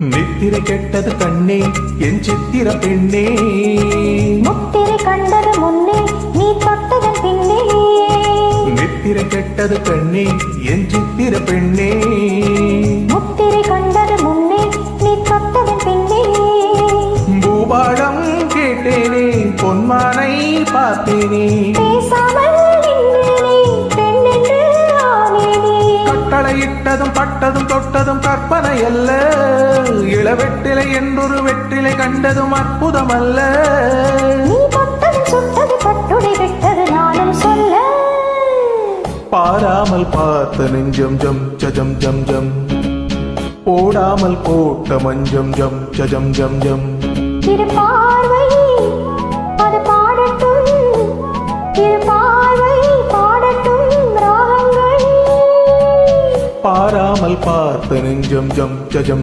நித்திரை கெட்டது கண்ணே என் சித்திர பெண்ணே, முத்திரை கண்டது முன்னே நீ தொட்டதன் பின்னே. நித்திரை கெட்டது கண்ணே என் சித்திர பெண்ணே, முத்திரை கண்டது முன்னே நீ தொட்டதன் பின்னே. பூபாடம் கேட்டேனே பொன்மானை பார்த்தேனே, பேசாமல் நின்றேனே பெண்ணென்று ஆனேனே. கட்டளையிட்டதும் பட்டதும் தொட்டதும் கற்பனை அல்ல, இளவெட்டிலை என்றொரு வெற்றிலை கண்டதும் அற்புதம் அல்ல. நீ தொட்டது சுட்டது பட்டுடை விட்டது நானும் சொல்ல. பாராமல் பார்த்த நெஞ்சம் ஜம் ஜம் ஜம் ஜம், போடாமல் போட்ட மஞ்சம் ஜம் ஜம் ஜம் ஜம். இரு பார்வை அது பாடட்டும், இரு பார்வை பாடட்டும் ராகங்கள். பாராமல் பார்த்த நெஞ்சம் ஜம் ஜம்